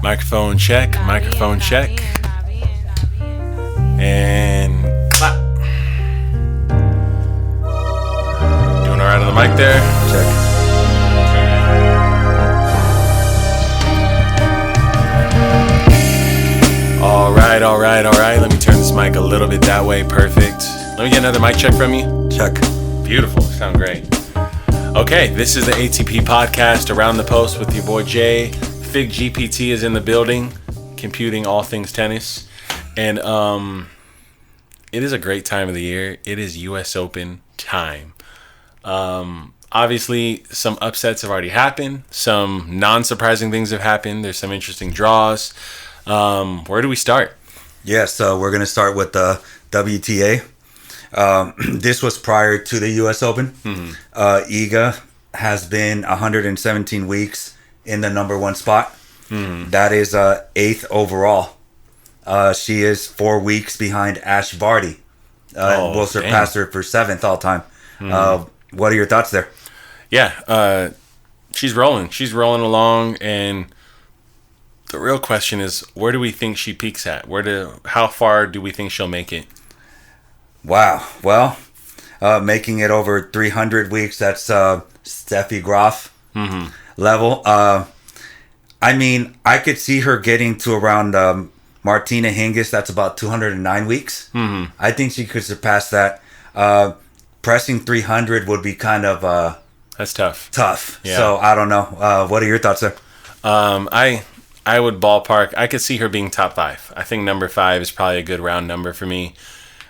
Microphone check, microphone check. And clap. Doing alright on the mic there? Check. Alright. Let me turn this mic a little bit that way. Perfect. Let me get another mic check from you. Check. Beautiful. Sound great. Okay, this is the ATP podcast, Around the Post with your boy Jay. Fig GPT is in the building, computing all things tennis. And it is a great time of the year. It is US Open time. Obviously, some upsets have already happened. Some non-surprising things have happened. There's some interesting draws. Where do we start? Yes, we're going to start with the WTA. This was prior to the US Open. Mm-hmm. Iga has been 117 weeks in the number one spot. Mm-hmm. That is 8th overall. She is 4 weeks behind Ash Barty. Will surpass her for 7th all time. Mm-hmm. What are your thoughts there? Yeah, she's rolling. She's rolling along, and the real question is, where do we think she peaks at? How far do we think she'll make it? Wow. Well, making it over 300 weeks, that's Steffi Graf level. I mean, I could see her getting to around Martina Hingis. That's about 209 weeks. Mm-hmm. I think she could surpass that. Pressing 300 would be kind of that's tough. Yeah. So I don't know. What are your thoughts there? I would ballpark. I could see her being top 5. I think number 5 is probably a good round number for me.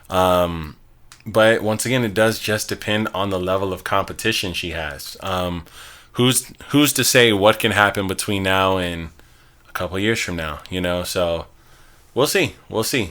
But once again, it does just depend on the level of competition she has. Who's to say what can happen between now and a couple years from now, so we'll see.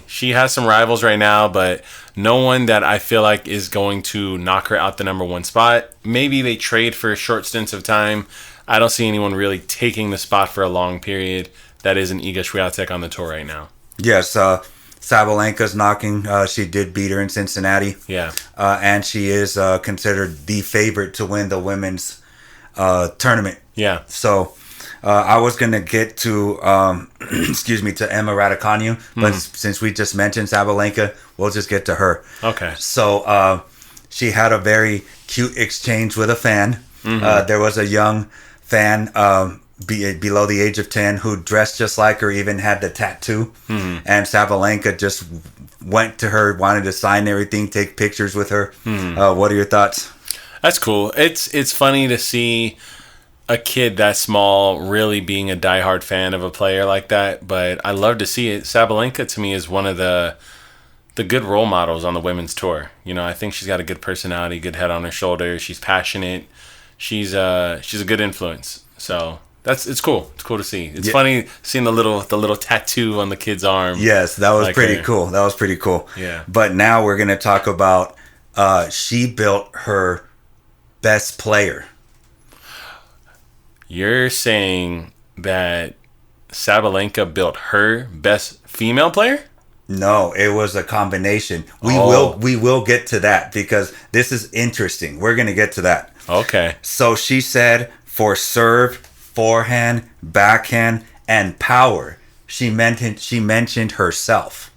She has some rivals right now, but no one that I feel like is going to knock her out the number one spot. Maybe they trade for short stints of time. I don't see anyone really taking the spot for a long period. That isn't Iga Swiatek on the tour right now. Yes, Sabalenka's knocking. She did beat her in Cincinnati. Yeah. And she is considered the favorite to win the women's tournament. Yeah. So I was going to get to, to Emma Raducanu, but since we just mentioned Sabalenka, we'll just get to her. Okay. So she had a very cute exchange with a fan. Mm-hmm. There was a young fan below the age of 10 who dressed just like her, even had the tattoo. Mm-hmm. And Sabalenka just went to her, wanted to sign everything, take pictures with her. Mm-hmm. What are your thoughts? That's cool. It's funny to see a kid that small really being a diehard fan of a player like that, but I love to see it. Sabalenka to me is one of the good role models on the women's tour. I think she's got a good personality, good head on her shoulder. She's passionate. She's a good influence. So it's cool. It's cool to see. It's funny seeing the little tattoo on the kid's arm. Yes, that was pretty cool. Yeah. But now we're gonna talk about she built her best player. You're saying that Sabalenka built her best female player? No, it was a combination. We will get to that because this is interesting. We're gonna get to that. Okay. So she said for serve, forehand, backhand, and power. She mentioned herself.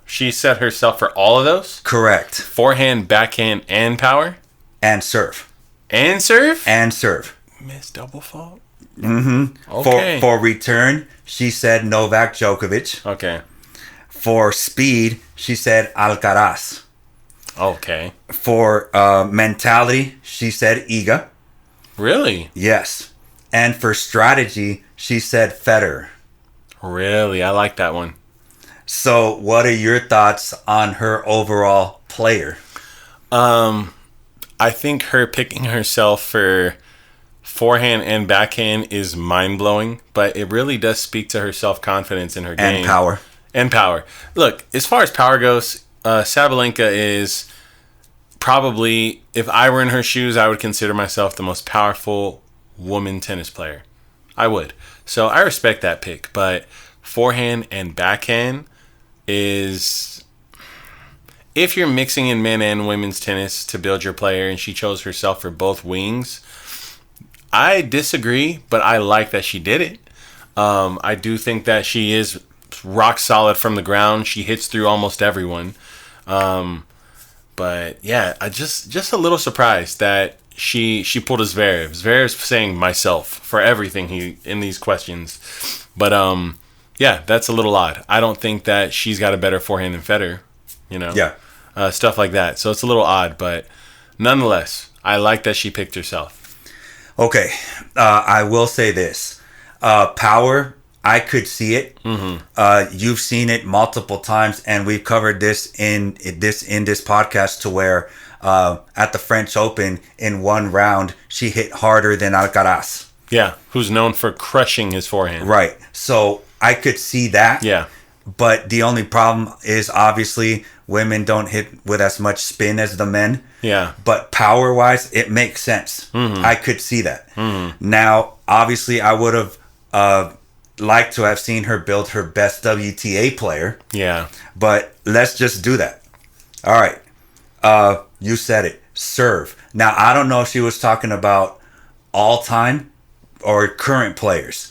She said herself for all of those? Correct. Forehand, backhand, and power? And serve. And serve? And serve. Miss Double Fault? Mm-hmm. Okay. For return, she said Novak Djokovic. Okay. For speed, she said Alcaraz. Okay. For mentality, she said Iga. Really? Yes. And for strategy, she said Federer. Really? I like that one. So, what are your thoughts on her overall player? I think her picking herself for forehand and backhand is mind-blowing, but it really does speak to her self-confidence in her game. And power. Look, as far as power goes, Sabalenka is probably, if I were in her shoes, I would consider myself the most powerful woman tennis player. I would. So I respect that pick, but forehand and backhand is, if you're mixing in men and women's tennis to build your player, and she chose herself for both wings, I disagree, but I like that she did it. I do think that she is rock solid from the ground. She hits through almost everyone. But yeah, I just a little surprised that she pulled a Zverev. Zverev's saying myself for everything he in these questions. But yeah, that's a little odd. I don't think that she's got a better forehand than Federer. Yeah. Stuff like that. So it's a little odd, but nonetheless, I like that she picked herself. Okay, I will say this: power. I could see it. You've seen it multiple times, and we've covered this in this podcast to where at the French Open in one round she hit harder than Alcaraz. Yeah, who's known for crushing his forehand. Right. So I could see that. Yeah. But the only problem is obviously women don't hit with as much spin as the men. Yeah. But power wise, it makes sense. I could see that. Now, obviously, I would have liked to have seen her build her best WTA player. Yeah. But let's just do that. All right. You said it. Serve. Now, I don't know if she was talking about all time or current players.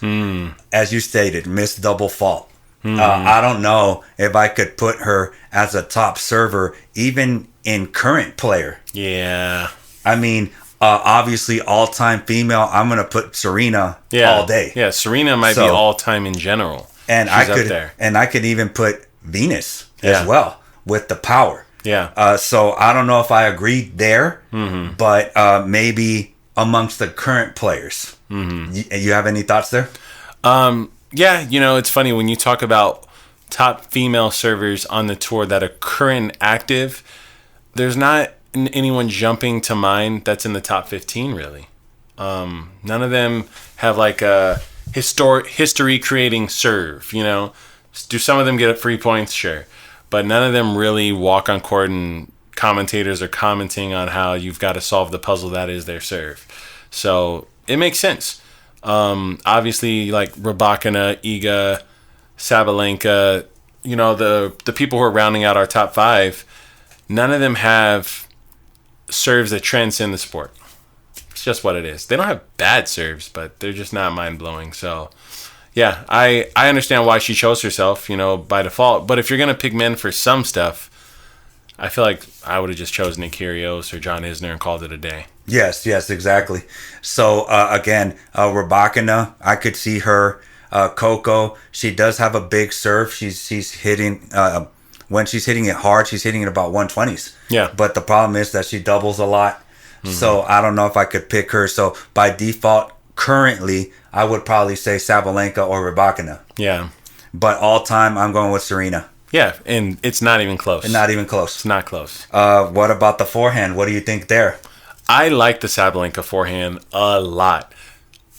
As you stated, missed double fault. I don't know if I could put her as a top server, even in current player. Yeah. I mean, obviously, all-time female, I'm going to put Serena all day. Yeah, Serena might be all-time in general. And She's up there. I could even put Venus as well with the power. Yeah. So I don't know if I agree there, but maybe amongst the current players. You have any thoughts there? Yeah, it's funny when you talk about top female servers on the tour that are current active, there's not anyone jumping to mind that's in the top 15 really. None of them have like a history creating serve, Do some of them get 3 points? Sure. But none of them really walk on court and commentators are commenting on how you've got to solve the puzzle that is their serve. So it makes sense. Obviously, like Rybakina, Iga, Sabalenka, the people who are rounding out our top 5, none of them have serves that transcend the sport. It's just what it is. They don't have bad serves, but they're just not mind-blowing. So, yeah, I understand why she chose herself, by default. But if you're going to pick men for some stuff, I feel like I would have just chosen Nick Kyrgios or John Isner and called it a day. Yes, exactly. So, again, Rybakina, I could see her. Coco, she does have a big serve. She's hitting, when she's hitting it hard, she's hitting it about 120s. Yeah. But the problem is that she doubles a lot. So, I don't know if I could pick her. So, by default, currently, I would probably say Sabalenka or Rybakina. Yeah. But all time, I'm going with Serena. Yeah, and it's not even close. Not even close. It's not close. What about the forehand? What do you think there? I like the Sabalenka forehand a lot.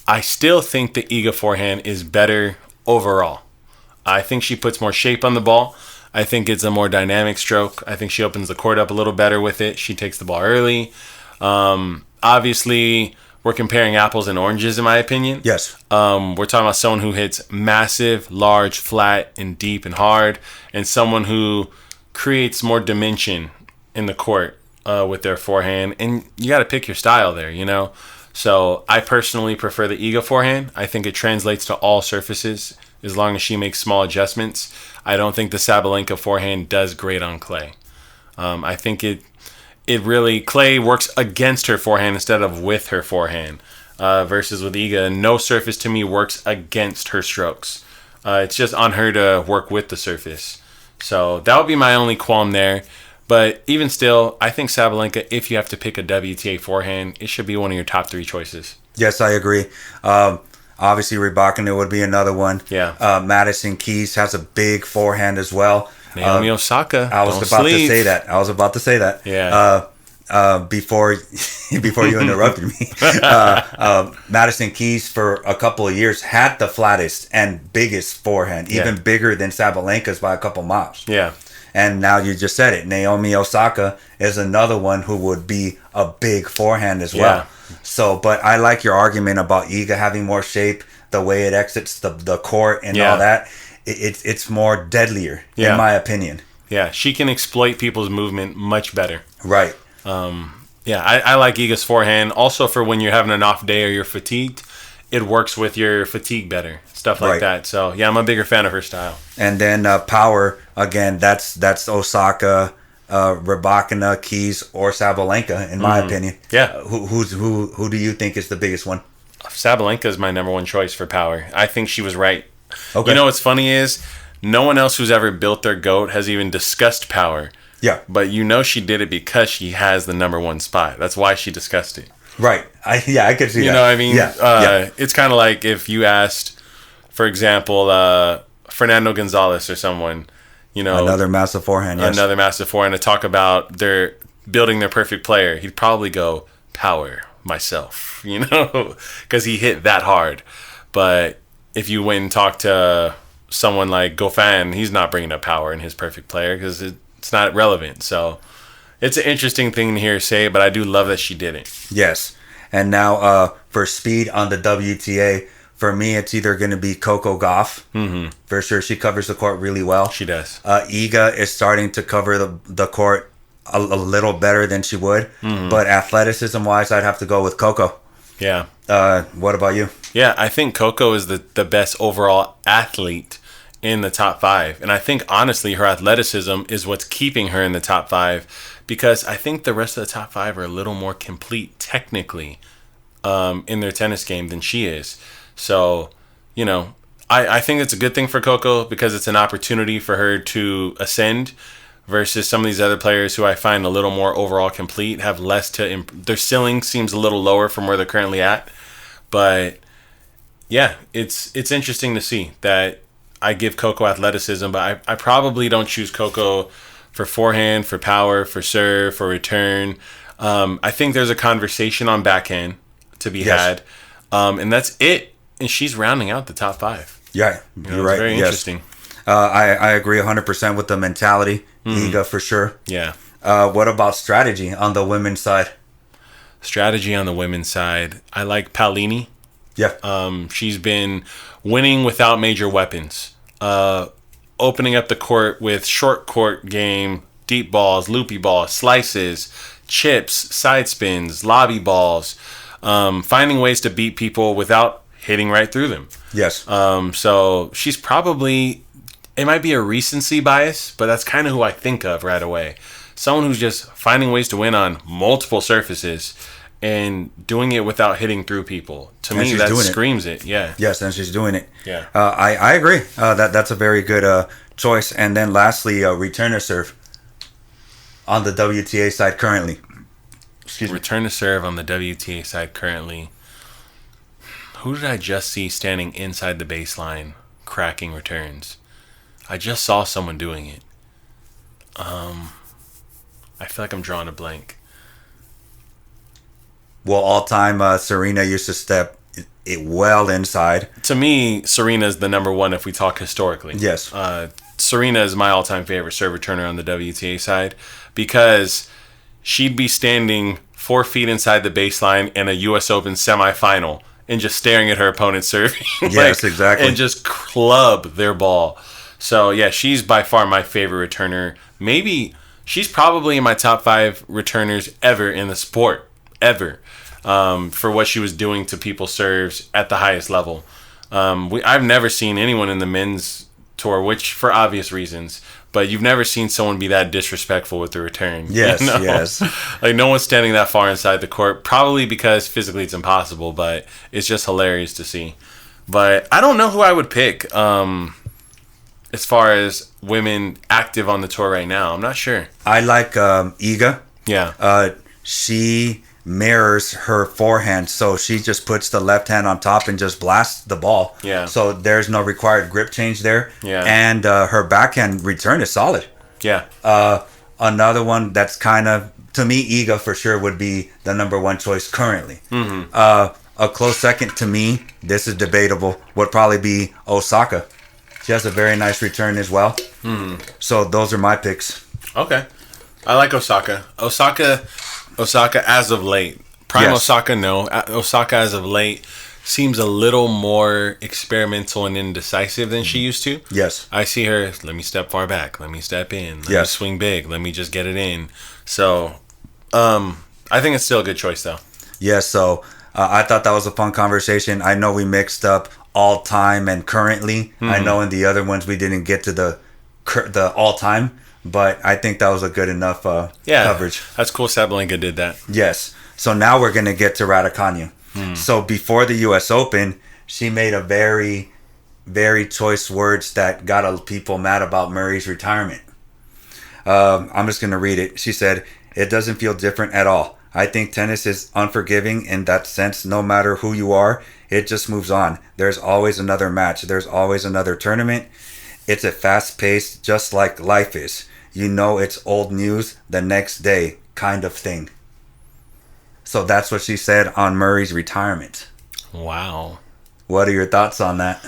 I still think the Iga forehand is better overall. I think she puts more shape on the ball. I think it's a more dynamic stroke. I think she opens the court up a little better with it. She takes the ball early. Obviously, we're comparing apples and oranges, in my opinion. Yes. We're talking about someone who hits massive, large, flat, and deep and hard, and someone who creates more dimension in the court with their forehand. And you got to pick your style there, So I personally prefer the Iga forehand. I think it translates to all surfaces as long as she makes small adjustments. I don't think the Sabalenka forehand does great on clay. I think it really, clay works against her forehand instead of with her forehand. Versus with Iga, no surface to me works against her strokes. It's just on her to work with the surface. So that would be my only qualm there. But even still, I think Sabalenka, if you have to pick a WTA forehand, it should be one of your top 3 choices. Yes, I agree. Obviously, Rybakina would be another one. Yeah. Madison Keys has a big forehand as well. Naomi Osaka. I was about to say that. Yeah. Before you interrupted me, Madison Keys for a couple of years had the flattest and biggest forehand, even bigger than Sabalenka's by a couple miles. Yeah. And now you just said it. Naomi Osaka is another one who would be a big forehand as well. So, but I like your argument about Iga having more shape, the way it exits the court and all that. It's more deadlier, in my opinion. Yeah, she can exploit people's movement much better. Right. I like Iga's forehand. Also for when you're having an off day or you're fatigued, it works with your fatigue better, stuff like Right. that. So yeah, I'm a bigger fan of her style. And then power again. That's Osaka, Rybakina, Keys, or Sabalenka, in my opinion. Yeah. Who do you think is the biggest one? Sabalenka is my number one choice for power. I think she was right. Okay. You know what's funny is no one else who's ever built their GOAT has even discussed power. Yeah. But you know she did it because she has the number one spot. That's why she discussed it. Right. I could see that. You know what I mean? Yeah. It's kind of like if you asked, for example, Fernando Gonzalez or someone, you know, Another massive forehand. Yes. another massive forehand to talk about their building their perfect player, he'd probably go power myself, you know, because he hit that hard. But if you went and talked to someone like Goffin, he's not bringing up power in his perfect player because it's not relevant. So it's an interesting thing to hear her say, but I do love that she did it. Yes. And now for speed on the WTA, for me, it's either going to be Coco Gauff. Mm-hmm. For sure. She covers the court really well. She does. Iga is starting to cover the court a little better than she would. Mm-hmm. But athleticism-wise, I'd have to go with Coco. Yeah. What about you? Yeah, I think Coco is the best overall athlete in the top 5. And I think, honestly, her athleticism is what's keeping her in the top 5 because I think the rest of the top 5 are a little more complete technically in their tennis game than she is. So, you know, I think it's a good thing for Coco because it's an opportunity for her to ascend versus some of these other players who I find a little more overall complete, have less to their ceiling seems a little lower from where they're currently at. But yeah, it's interesting to see that I give Coco athleticism, but I probably don't choose Coco for forehand, for power, for serve, for return. I think there's a conversation on backhand to be had, and that's it. And she's rounding out the top 5. Yeah, you're right. Very interesting. I agree 100% with the mentality. Iga for sure. Yeah. What about strategy on the women's side? Strategy on the women's side. I like Paolini. Yeah. She's been winning without major weapons. Opening up the court with short court game, deep balls, loopy balls, slices, chips, side spins, lobby balls. Finding ways to beat people without hitting right through them. Yes. So she's probably, it might be a recency bias, but that's kind of who I think of right away. Someone who's just finding ways to win on multiple surfaces and doing it without hitting through people. To me, that screams it. Yeah. Yes, and she's doing it. Yeah. I agree. That's a very good choice. And then lastly, return to serve on the WTA side currently. Return to serve on the WTA side currently. Who did I just see standing inside the baseline cracking returns? I just saw someone doing it. I feel like I'm drawing a blank. Well, all time Serena used to step it well inside. To me, Serena's the number one if we talk historically. Yes. Serena is my all-time favorite serve returner on the WTA side because she'd be standing 4 feet inside the baseline in a U.S. Open semifinal and just staring at her opponent serving. Yes, exactly. And just club their ball. So, yeah, she's by far my favorite returner. Maybe she's probably in my top 5 returners ever in the sport. Ever. For what she was doing to people's serves at the highest level. I've never seen anyone in the men's tour, which for obvious reasons, but you've never seen someone be that disrespectful with the return. Yes, you know? yes. Like no one's standing that far inside the court, probably because physically it's impossible, but it's just hilarious to see. But I don't know who I would pick as far as women active on the tour right now. I'm not sure. I like Iga. Yeah. She mirrors her forehand, so she just puts the left hand on top and just blasts the ball. Yeah. So there's no required grip change there. Yeah. And her backhand return is solid. Yeah. Another one that's kind of, to me, Iga for sure would be the number one choice currently. Mm-hmm. A close second to me, this is debatable, would probably be Osaka. She has a very nice return as well. Mm-hmm. So those are my picks. Okay. I like Osaka. Osaka as of late. Prime yes. Osaka, no. Osaka as of late seems a little more experimental and indecisive than she used to. Yes. I see her, let me step far back. Let me step in. Let yes. me swing big. Let me just get it in. So, I think it's still a good choice, though. Yeah, so I thought that was a fun conversation. I know we mixed up all time and currently. I know in the other ones we didn't get to the all time, but I think that was a good enough coverage. That's cool. Sabalenka did that. Yes. So now we're going to get to Raducanu. So before the U.S. Open, she made a very, very choice words that got people mad about Murray's retirement. I'm just going to read it. She said, "It doesn't feel different at all. I think tennis is unforgiving in that sense. No matter who you are, it just moves on. There's always another match. There's always another tournament. It's a fast pace, just like life is. You know it's old news the next day kind of thing." So that's what she said on Murray's retirement. Wow. What are your thoughts on that?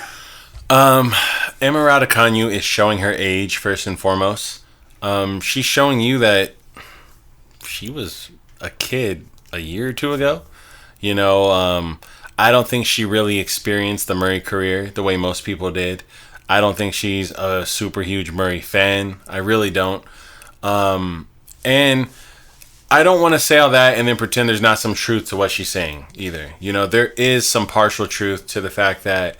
Emma Raducanu is showing her age first and foremost. She's showing you that she was a kid a year or two ago. You know, I don't think she really experienced the Murray career the way most people did. I don't think she's a super huge Murray fan. I really don't. And I don't want to say all that and then pretend there's not some truth to what she's saying either. You know, there is some partial truth to the fact that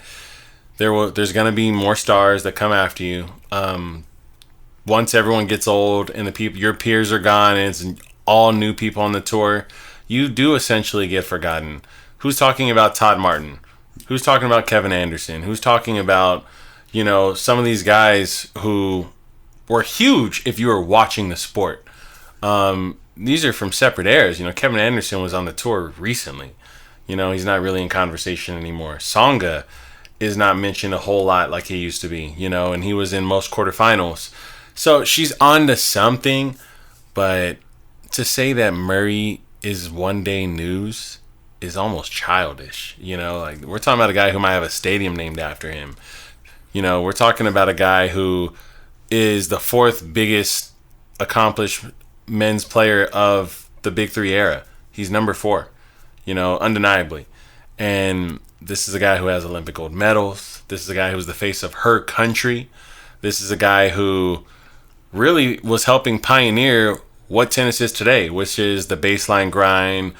there's going to be more stars that come after you. Once everyone gets old and your peers are gone and it's all new people on the tour, you do essentially get forgotten. Who's talking about Todd Martin? Who's talking about Kevin Anderson? Who's talking about, you know, some of these guys who were huge if you were watching the sport? These are from separate eras. You know, Kevin Anderson was on the tour recently. You know, he's not really in conversation anymore. Tsonga is not mentioned a whole lot like he used to be, you know, and he was in most quarterfinals. So she's on to something, but to say that Murray is one day news is almost childish. You know, like we're talking about a guy who might have a stadium named after him. You know, we're talking about a guy who is the fourth biggest accomplished men's player of the Big Three era. He's number 4, you know, undeniably. And this is a guy who has Olympic gold medals. This is a guy who's the face of her country. This is a guy who really was helping pioneer what tennis is today, which is the baseline grind,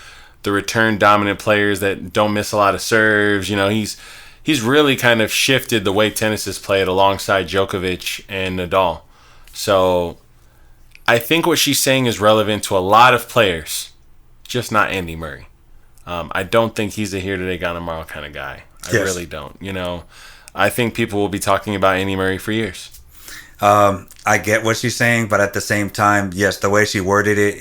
the return dominant players that don't miss a lot of serves. You know, he's really kind of shifted the way tennis is played alongside Djokovic and Nadal. So I think what she's saying is relevant to a lot of players, just not Andy Murray. I don't think he's a here today, gone tomorrow kind of guy. I really don't. You know, I think people will be talking about Andy Murray for years. I get what she's saying, but at the same time, yes, the way she worded it,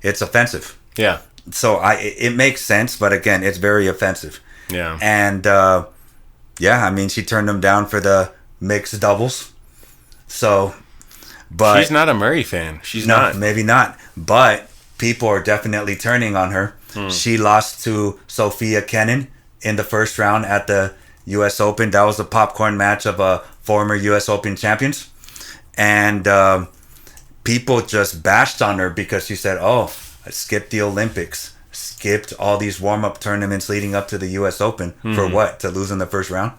it's offensive. Yeah. So it makes sense, but again, it's very offensive. Yeah. And I mean, she turned him down for the mixed doubles. So, but she's not a Murray fan. She's not. Maybe not. But people are definitely turning on her. She lost to Sophia Kenin in the first round at the U.S. Open. That was a popcorn match of former U.S. Open champions. And people just bashed on her because she said, "Oh, I skipped the Olympics, skipped all these warm-up tournaments leading up to the U.S. Open for what? To lose in the first round?"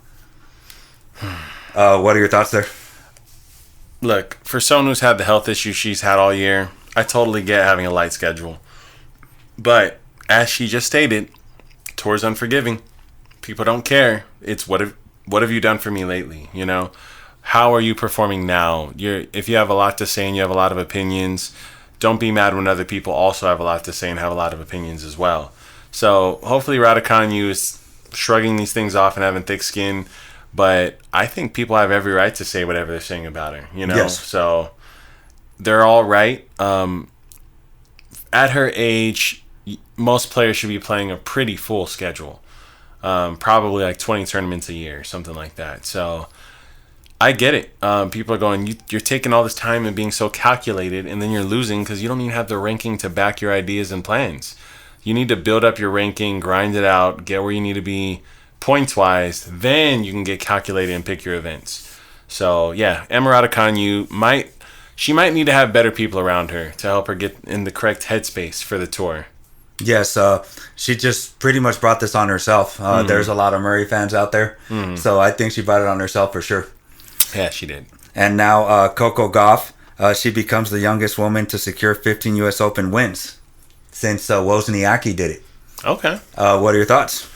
What are your thoughts there? Look, for someone who's had the health issues she's had all year, I totally get having a light schedule. But as she just stated, tour's unforgiving. People don't care. It's what have you done for me lately? You know, how are you performing now? If you have a lot to say and you have a lot of opinions, don't be mad when other people also have a lot to say and have a lot of opinions as well. So hopefully Raducanu is shrugging these things off and having thick skin. But I think people have every right to say whatever they're saying about her, you know? Yes. So they're all right. At her age, most players should be playing a pretty full schedule. Probably like 20 tournaments a year, something like that. So I get it. People are going, you're taking all this time and being so calculated, and then you're losing because you don't even have the ranking to back your ideas and plans. You need to build up your ranking, grind it out, get where you need to be points-wise. Then you can get calculated and pick your events. So, yeah, Emma Raducanu might need to have better people around her to help her get in the correct headspace for the tour. Yes, she just pretty much brought this on herself. There's a lot of Murray fans out there, so I think she brought it on herself for sure. Yeah, she did. And now Coco Gauff, she becomes the youngest woman to secure 15 U.S. Open wins since Wozniacki did it. Okay. What are your thoughts?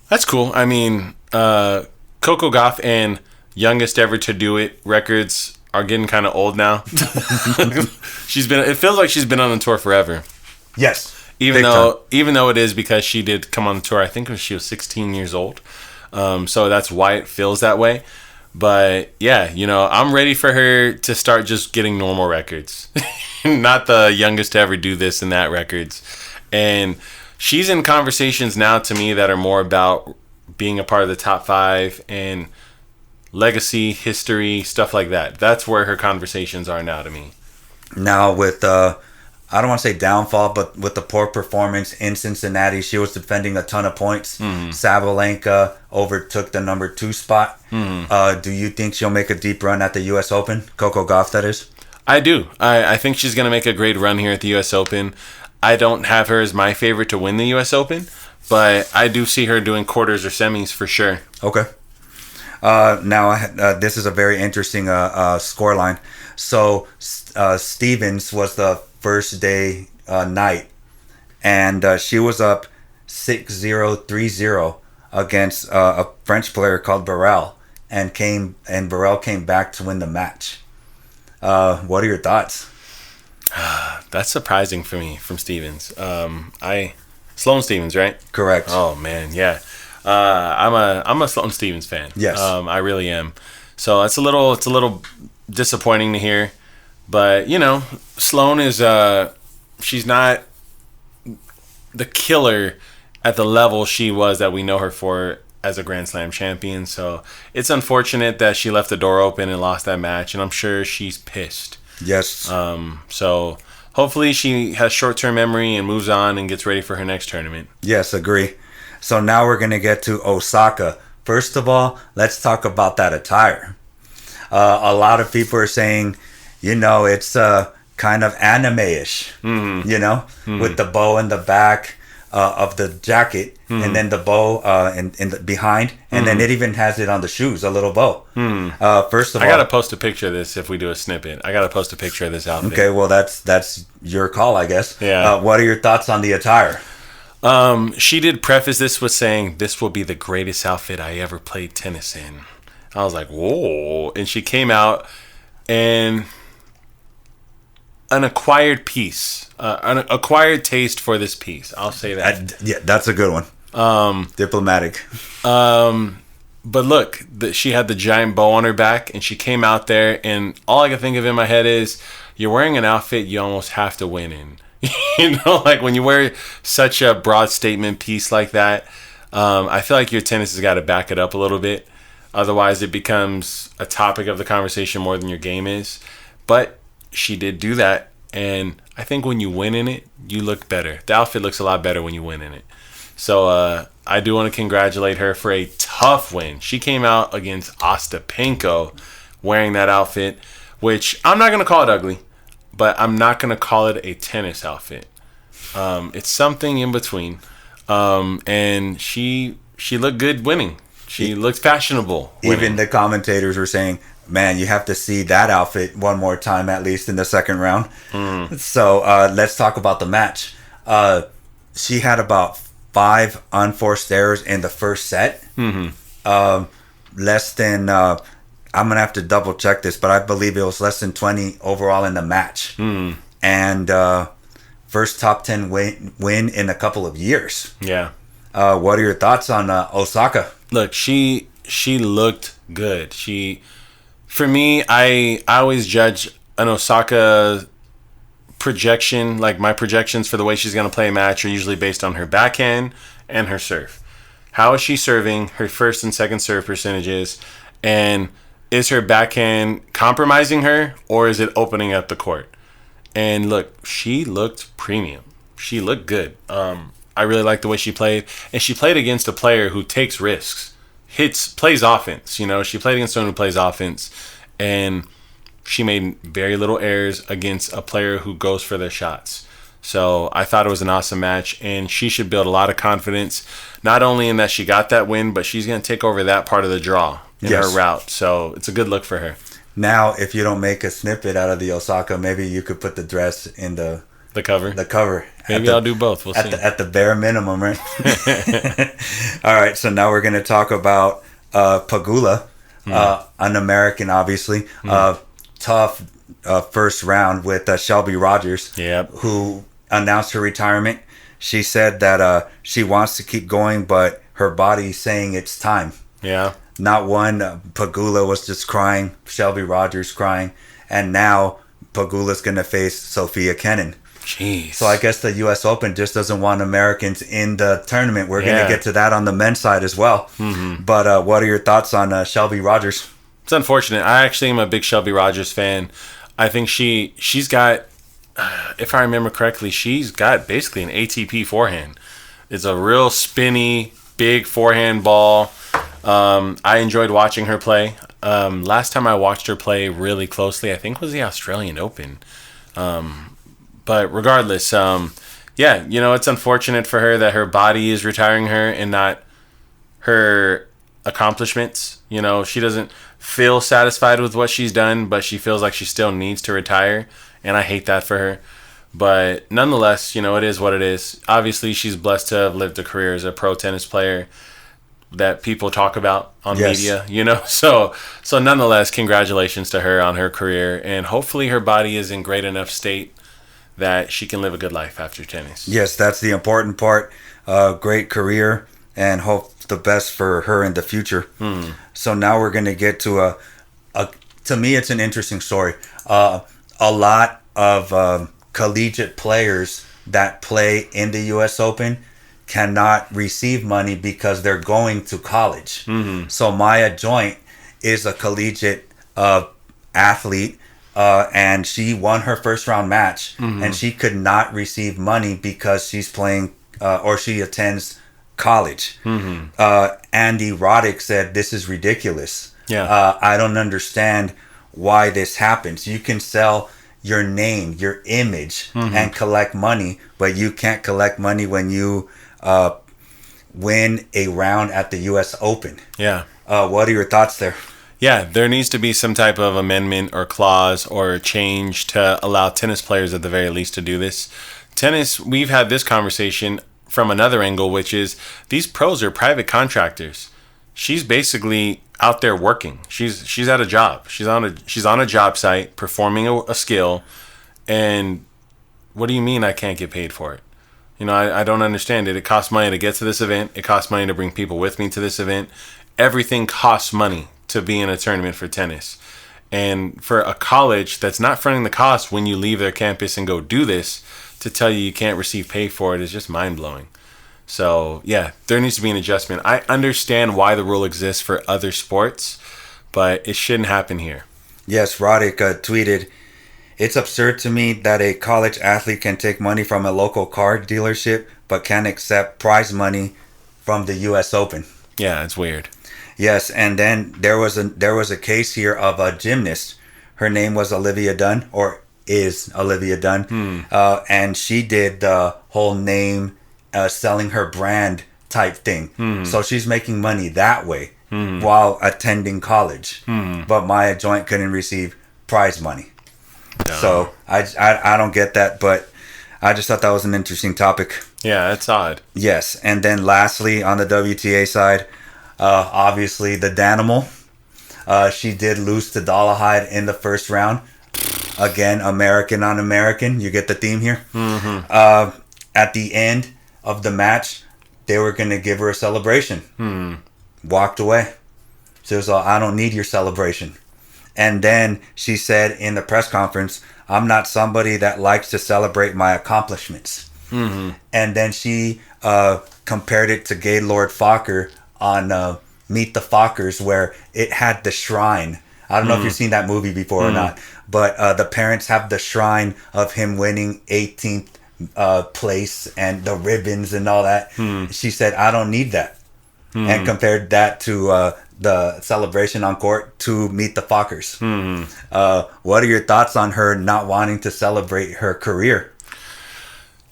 That's cool. I mean, Coco Gauff and youngest ever to do it records are getting kind of old now. It feels like she's been on the tour forever. Yes. Even though it is because she did come on the tour, I think she was 16 years old. So that's why it feels that way. But yeah, I'm ready for her to start just getting normal records. Not the youngest to ever do this and that records. And she's in conversations now to me that are more about being a part of the top 5 and legacy, history, stuff like that. That's where her conversations are now to me. Now with I don't want to say downfall, but with the poor performance in Cincinnati, she was defending a ton of points. Sabalenka overtook the number 2 spot. Do you think she'll make a deep run at the U.S. Open? Coco Gauff, that is? I do. I think she's going to make a great run here at the U.S. Open. I don't have her as my favorite to win the U.S. Open, but I do see her doing quarters or semis for sure. Okay. Now, this is a very interesting scoreline. So, Stevens was the first day night, and she was up 6-0, 3-0 against a French player called Burrell, and Burrell came back to win the match. What are your thoughts? That's surprising for me from Stevens. Sloane Stevens, right? Correct. Oh man, yeah. I'm a Sloane Stevens fan. Yes. I really am. So it's a little disappointing to hear, but Sloane is she's not the killer at the level she was that we know her for as a Grand Slam champion. So it's unfortunate that she left the door open and lost that match, and I'm sure she's pissed. Yes. So hopefully she has short-term memory and moves on and gets ready for her next tournament. Yes, agree. So now we're going to get to Osaka. First of all, let's talk about that attire. A lot of people are saying, it's kind of anime-ish, with the bow in the back of the jacket, and then the bow in the behind, and then it even has it on the shoes, a little bow. First of all, I gotta post a picture of this if we do a snippet. I gotta post a picture of this outfit. Okay, well that's your call, I guess. Yeah. What are your thoughts on the attire? She did preface this with saying, "This will be the greatest outfit I ever played tennis in." I was like, whoa. And she came out and an acquired piece, an acquired taste for this piece. I'll say that. Yeah, that's a good one. Diplomatic. But look, she had the giant bow on her back, and she came out there, and all I can think of in my head is, you're wearing an outfit you almost have to win in. Like when you wear such a broad statement piece like that, I feel like your tennis has got to back it up a little bit. Otherwise, it becomes a topic of the conversation more than your game is. But she did do that, and I think when you win in it, you look better. The outfit looks a lot better when you win in it. So I do want to congratulate her for a tough win. She came out against Ostapenko wearing that outfit, which I'm not going to call it ugly, but I'm not going to call it a tennis outfit. It's something in between. And she looked good winning. She looked fashionable winning. Even the commentators were saying, man, you have to see that outfit one more time, at least in the second round. So let's talk about the match. She had about 5 unforced errors in the first set. Less than, I'm going to have to double check this, but I believe it was less than 20 overall in the match. And first top 10 win in a couple of years. Yeah. What are your thoughts on Osaka? Look, she looked good. For me, I always judge an Osaka projection, like my projections for the way she's going to play a match are usually based on her backhand and her serve. How is she serving, her first and second serve percentages, and is her backhand compromising her, or is it opening up the court? And look, she looked premium. She looked good. I really liked the way she played, and she played against a player who takes risks, plays offense. She played against someone who plays offense, and she made very little errors against a player who goes for their shots. So I thought it was an awesome match, and she should build a lot of confidence, not only in that she got that win, but she's going to take over that part of the draw in her route. So it's a good look for her. Now, if you don't make a snippet out of the Osaka, maybe you could put the dress in the The cover. The cover. Maybe I'll do both. We'll see. At the bare minimum, right? All right. So now we're going to talk about Pegula, an American, obviously. Tough first round with Shelby Rogers, who announced her retirement. She said that she wants to keep going, but her body's saying it's time. Yeah. Not one. Pegula was just crying. Shelby Rogers crying. And now Pegula's going to face Sophia Kenin. Jeez. So I guess the U.S. Open just doesn't want Americans in the tournament. We're going to get to that on the men's side as well. But what are your thoughts on Shelby Rogers? It's unfortunate. I actually am a big Shelby Rogers fan. I think she's got, if I remember correctly, she's got basically an ATP forehand. It's a real spinny, big forehand ball. I enjoyed watching her play. Last time I watched her play really closely, I think was the Australian Open. But regardless, it's unfortunate for her that her body is retiring her and not her accomplishments. She doesn't feel satisfied with what she's done, but she feels like she still needs to retire, and I hate that for her. But nonetheless, it is what it is. Obviously, she's blessed to have lived a career as a pro tennis player that people talk about on media, So nonetheless, congratulations to her on her career, and hopefully her body is in great enough state that she can live a good life after tennis. Yes, that's the important part. Great career, and hope the best for her in the future. So now we're going to get to to me, it's an interesting story. A lot of collegiate players that play in the U.S. Open cannot receive money because they're going to college. So Maya Joint is a collegiate athlete, and she won her first round match, and she could not receive money because she's playing or she attends college. Andy Roddick said, "This is ridiculous. I don't understand why this happens. You can sell your name, your image, and collect money, but you can't collect money when you win a round at the U.S. Open." What are your thoughts there? Yeah, there needs to be some type of amendment or clause or change to allow tennis players at the very least to do this. Tennis, we've had this conversation from another angle, which is these pros are private contractors. She's basically out there working. She's at a job. She's on a job site performing a skill, and what do you mean I can't get paid for it? I don't understand it. It costs money to get to this event. It costs money to bring people with me to this event. Everything costs money to be in a tournament for tennis. And for a college that's not fronting the cost when you leave their campus and go do this, to tell you can't receive pay for it is just mind-blowing. So, yeah, there needs to be an adjustment. I understand why the rule exists for other sports, but it shouldn't happen here. Yes, Roddick tweeted, "It's absurd to me that a college athlete can take money from a local car dealership but can't accept prize money from the U.S. Open." Yeah, it's weird. Yes, and then there was a case here of a gymnast. Her name was Olivia Dunn, or is Olivia Dunn, and she did the whole name selling her brand type thing. So she's making money that way while attending college. But Maya Joint couldn't receive prize money. So I don't get that, but I just thought that was an interesting topic. Yeah, it's odd. Yes, and then lastly on the WTA side, obviously the Danimal. She did lose to Dolehide in the first round. Again, American on American. You get the theme here. At the end of the match, they were going to give her a celebration. Walked away. She was like, "I don't need your celebration." And then she said in the press conference, "I'm not somebody that likes to celebrate my accomplishments." And then she compared it to Gaylord Fokker on Meet the Fockers, where it had the shrine. I don't know if you've seen that movie before or not, but the parents have the shrine of him winning 18th place and the ribbons and all that. She said, "I don't need that." And compared that to the celebration on court to Meet the Fockers. What are your thoughts on her not wanting to celebrate her career?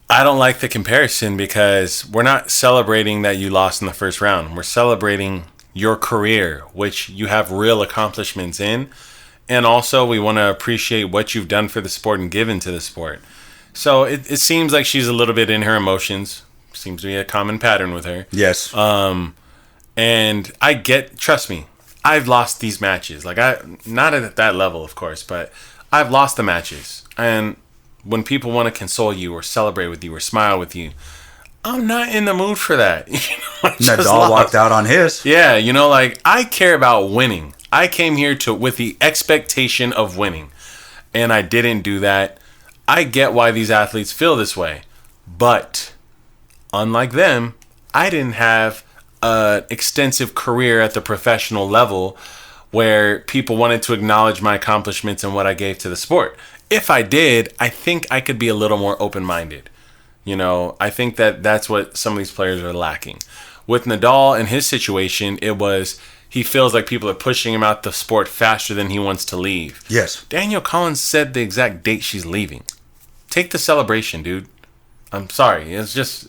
I don't like the comparison because we're not celebrating that you lost in the first round. We're celebrating your career, which you have real accomplishments in. And also we want to appreciate what you've done for the sport and given to the sport. So it seems like she's a little bit in her emotions. Seems to be a common pattern with her. Yes. And trust me, I've lost these matches. Like, not at that level, of course, but I've lost the matches. And when people want to console you or celebrate with you or smile with you, I'm not in the mood for that. Nadal walked out on his. Yeah, like, I care about winning. I came here with the expectation of winning, and I didn't do that. I get why these athletes feel this way, but unlike them, I didn't have an extensive career at the professional level where people wanted to acknowledge my accomplishments and what I gave to the sport. If I did, I think I could be a little more open-minded. I think that's what some of these players are lacking. With Nadal and his situation, he feels like people are pushing him out the sport faster than he wants to leave. Yes. Danielle Collins said the exact date she's leaving. Take the celebration, dude. I'm sorry. It's just,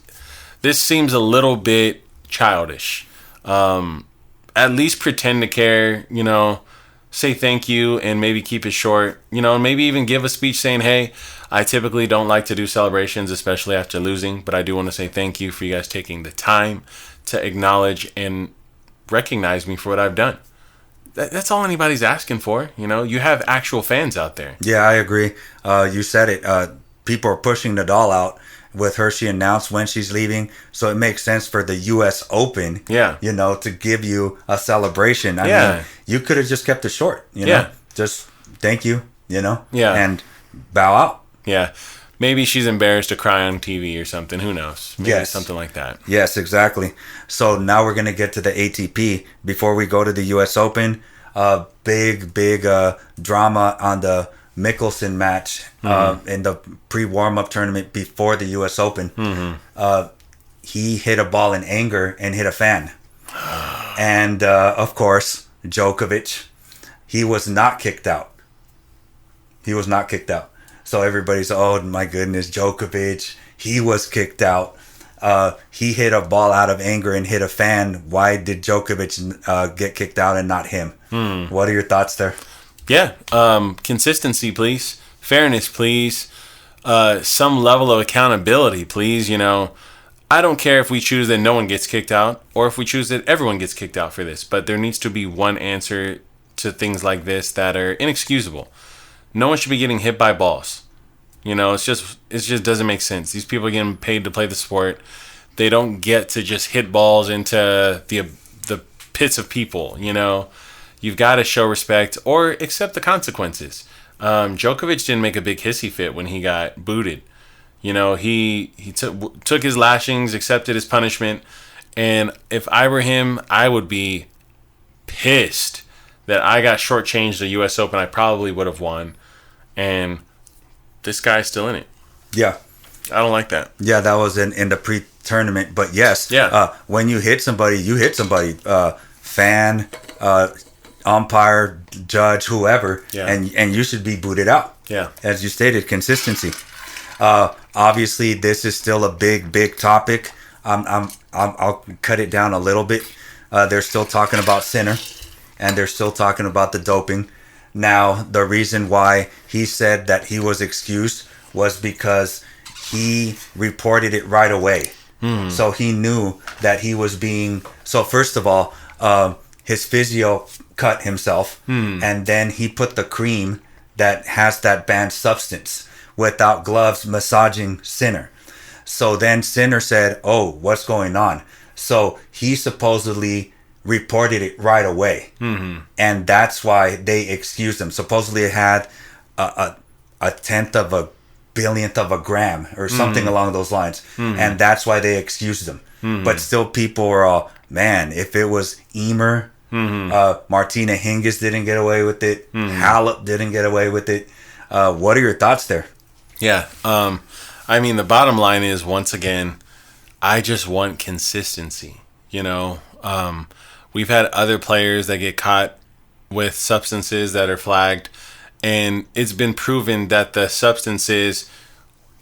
this seems a little bit childish. At least pretend to care, say thank you and maybe keep it short, maybe even give a speech saying, hey, I typically don't like to do celebrations, especially after losing, but I do want to say thank you for you guys taking the time to acknowledge and recognize me for what I've done. That's all anybody's asking for. You have actual fans out there. Yeah, I agree. You said it. People are pushing Nadal out. With her, she announced when she's leaving, so it makes sense for the U.S. Open, to give you a celebration. I mean, you could have just kept it short, just thank you, and bow out. Yeah, maybe she's embarrassed to cry on TV or something. Who knows? Maybe something like that. Yes, exactly. So now we're gonna get to the ATP before we go to the U.S. Open. Big drama on the Mickelson match in the pre-warm-up tournament before the U.S. Open. He hit a ball in anger and hit a fan. And, of course, Djokovic, he was not kicked out. So everybody's, oh, my goodness, Djokovic, he was kicked out. He hit a ball out of anger and hit a fan. Why did Djokovic get kicked out and not him? What are your thoughts there? Yeah, consistency, please. Fairness, please. Some level of accountability, please. I don't care if we choose that no one gets kicked out or if we choose that everyone gets kicked out for this, but there needs to be one answer to things like this that are inexcusable. No one should be getting hit by balls. It just doesn't make sense. These people are getting paid to play the sport. They don't get to just hit balls into the pits of people, You've got to show respect or accept the consequences. Djokovic didn't make a big hissy fit when he got booted. He took his lashings, accepted his punishment, and if I were him, I would be pissed that I got shortchanged the U.S. Open. I probably would have won, and this guy's still in it. Yeah. I don't like that. Yeah, that was in the pre-tournament, but yes. Yeah. When you hit somebody, you hit somebody. Fan, umpire, judge, whoever, and you should be booted out. Yeah. As you stated, consistency. Obviously, this is still a big topic. I'll cut it down a little bit. They're still talking about Sinner, and they're still talking about the doping. Now, the reason why he said that he was excused was because he reported it right away. So he knew that he was being... So first of all, his physio cut himself, and then he put the cream that has that banned substance without gloves massaging Sinner. So then Sinner said, oh, what's going on? So he supposedly reported it right away. And that's why they excused him. Supposedly it had a tenth of a billionth of a gram or something along those lines. And that's why they excused him. But still people were all, man, if it was Emer, Martina Hingis didn't get away with it. Halep didn't get away with it. What are your thoughts there? Yeah. I mean, the bottom line is, once again, I just want consistency. We've had other players that get caught with substances that are flagged, and it's been proven that the substances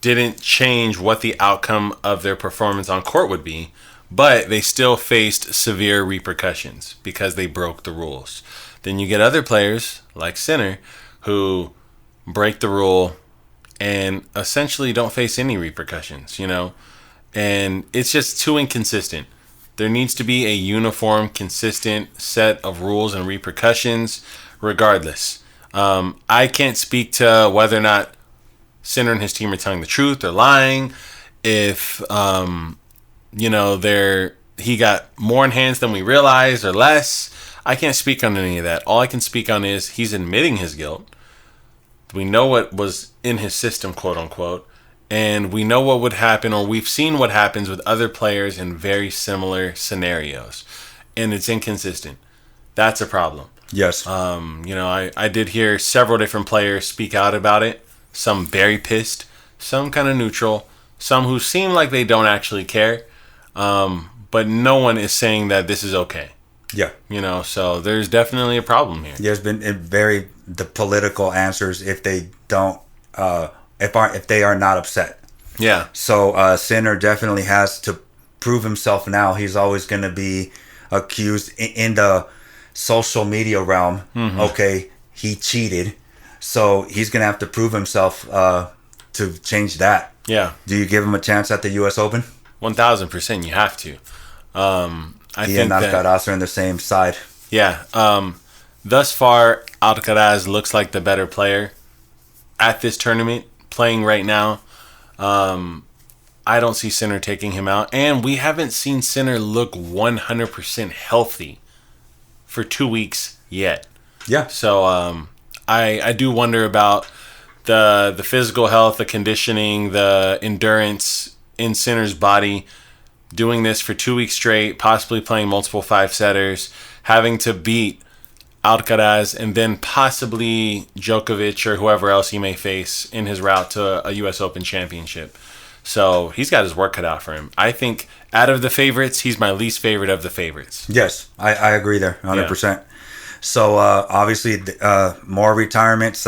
didn't change what the outcome of their performance on court would be, but they still faced severe repercussions because they broke the rules. Then you get other players like Sinner who break the rule and essentially don't face any repercussions, you know? And it's just too inconsistent. There needs to be a uniform, consistent set of rules and repercussions regardless. I can't speak to whether or not Sinner and his team are telling the truth or lying. If, you know, he got more in hands than we realized or less. I can't speak on any of that. All I can speak on is he's admitting his guilt. We know what was in his system, quote unquote, and we know what would happen, or we've seen what happens with other players in very similar scenarios, and it's inconsistent. That's a problem. Yes. You know, I did hear several different players speak out about it. Some very pissed, some kind of neutral, some who seem like they don't actually care, but no one is saying that this is okay. Yeah. You know, so there's definitely a problem here. There's been the political answers if they don't if they are not upset. Yeah. So Sinner definitely has to prove himself now. He's always going to be accused in the social media realm. Mm-hmm. Okay, he cheated. So he's going to have to prove himself to change that. Yeah. Do you give him a chance at the U.S. Open? 1,000%. You have to. I he think and Alcaraz are on the same side. Yeah. Thus far, Alcaraz looks like the better player at this tournament, playing right now. I don't see Sinner taking him out. And we haven't seen Sinner look 100% healthy for 2 weeks yet. Yeah. So I do wonder about the physical health, the conditioning, the endurance in Sinner's body, doing this for 2 weeks straight, possibly playing multiple 5-setters, having to beat Alcaraz and then possibly Djokovic or whoever else he may face in his route to a U.S. Open championship. So he's got his work cut out for him. I think out of the favorites, he's my least favorite of the favorites. Yes, I agree there, 100%. Yeah. So obviously more retirements.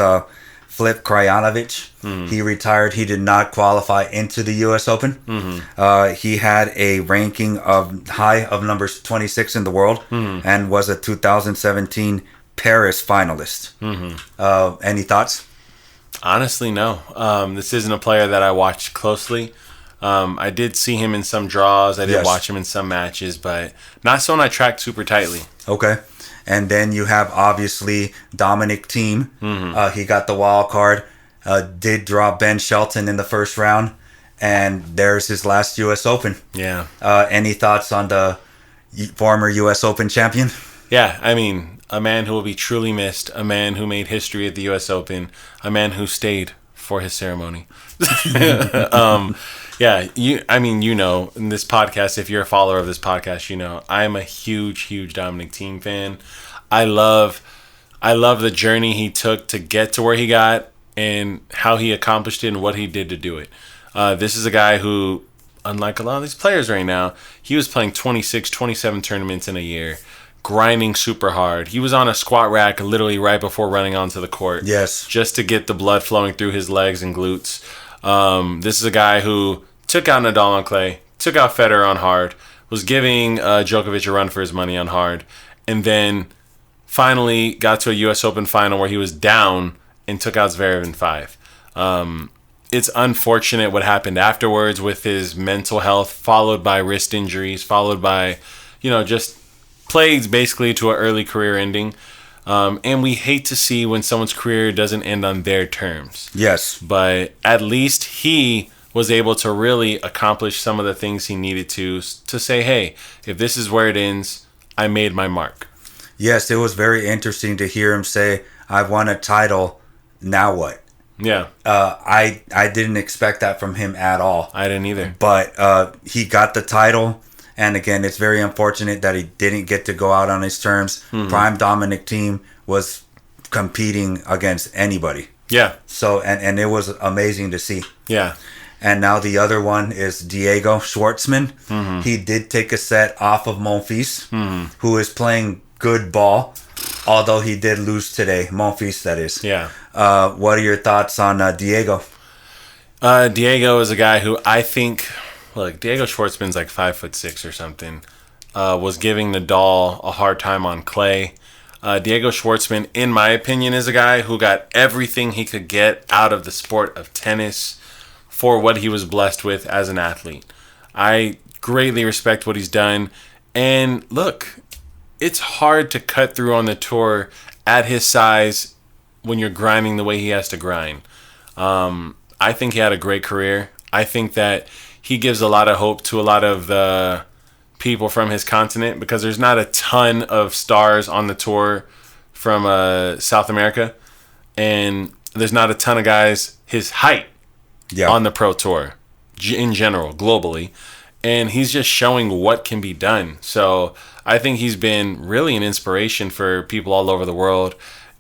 Filip Krajinovic, he retired. He did not qualify into the U.S. Open. Mm-hmm. He had a ranking high of numbers 26 in the world and was a 2017 Paris finalist. Mm-hmm. Any thoughts? Honestly, no. This isn't a player that I watched closely. I did see him in some draws. I did watch him in some matches, but not someone I tracked super tightly. Okay. And then you have, obviously, Dominic Thiem. Mm-hmm. He got the wild card. Did draw Ben Shelton in the first round. And there's his last U.S. Open. Yeah. Any thoughts on the former U.S. Open champion? Yeah, I mean, a man who will be truly missed. A man who made history at the U.S. Open. A man who stayed for his ceremony. Yeah, you know, in this podcast, if you're a follower of this podcast, you know, I'm a huge Dominic Thiem fan. I love the journey he took to get to where he got and how he accomplished it and what he did to do it. This is a guy who, unlike a lot of these players right now, he was playing 26, 27 tournaments in a year, grinding super hard. He was on a squat rack literally right before running onto the court. Yes. Just to get the blood flowing through his legs and glutes. This is a guy who took out Nadal on clay, took out Federer on hard, was giving Djokovic a run for his money on hard, and then finally got to a U.S. Open final where he was down and took out Zverev in 5. It's unfortunate what happened afterwards with his mental health, followed by wrist injuries, followed by, you know, just plagues basically to an early career ending. And we hate to see when someone's career doesn't end on their terms. Yes. But at least he was able to really accomplish some of the things he needed to say, hey, if this is where it ends, I made my mark. Yes, it was very interesting to hear him say, I won a title, now what? Yeah. I didn't expect that from him at all. I didn't either. But he got the title, and again, it's very unfortunate that he didn't get to go out on his terms. Mm-hmm. Prime Dominic Thiem was competing against anybody. Yeah. So, and it was amazing to see. Yeah. And now the other one is Diego Schwartzman. Mm-hmm. He did take a set off of Monfils, who is playing good ball, although he did lose today. Monfils, that is. Yeah. What are your thoughts on Diego? Diego is a guy who I think, like, Diego Schwartzman's like 5'6" or something, was giving Nadal a hard time on clay. Diego Schwartzman, in my opinion, is a guy who got everything he could get out of the sport of tennis for what he was blessed with as an athlete. I greatly respect what he's done. And look, it's hard to cut through on the tour at his size when you're grinding the way he has to grind. I think he had a great career. I think that he gives a lot of hope to a lot of the people from his continent, because there's not a ton of stars on the tour from South America, and there's not a ton of guys his height on the pro tour in general, globally, and he's just showing what can be done. So I think he's been really an inspiration for people all over the world,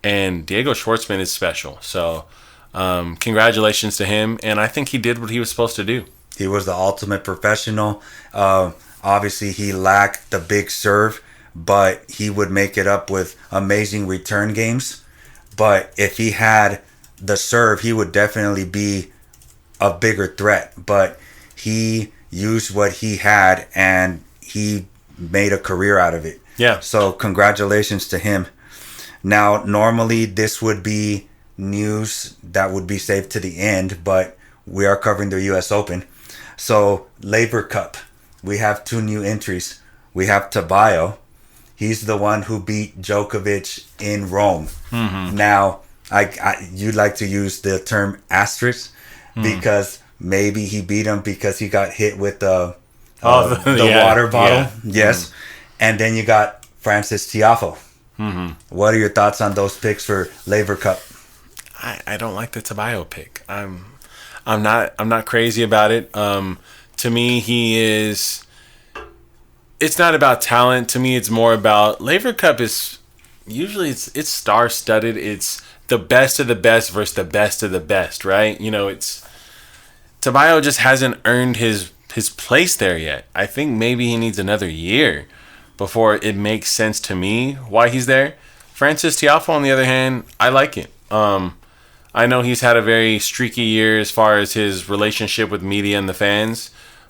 and Diego Schwartzman is special. So congratulations to him, and I think he did what he was supposed to do. He was the ultimate professional. Obviously, he lacked the big serve, but he would make it up with amazing return games. But if he had the serve, he would definitely be a bigger threat. But he used what he had, and he made a career out of it. Yeah. So congratulations to him. Now, normally this would be news that would be saved to the end, but we are covering the U.S. Open. So, Labor Cup. We have 2 new entries. We have Tabayo. He's the one who beat Djokovic in Rome. Mm-hmm. Now, you'd like to use the term asterisk because maybe he beat him because he got hit with the water bottle. Yeah. Yes. Mm-hmm. And then you got Frances Tiafoe. Mm-hmm. What are your thoughts on those picks for Labor Cup? I don't like the Tabayo pick. I'm not crazy about it. To me, it's not about talent. To me, it's more about Labor Cup is usually it's star studded. It's the best of the best versus the best of the best, right? It's Tabayo just hasn't earned his place there yet. I think maybe he needs another year before it makes sense to me why he's there. Frances Tiafoe, on the other hand, I like it. I know he's had a very streaky year as far as his relationship with media and the fans,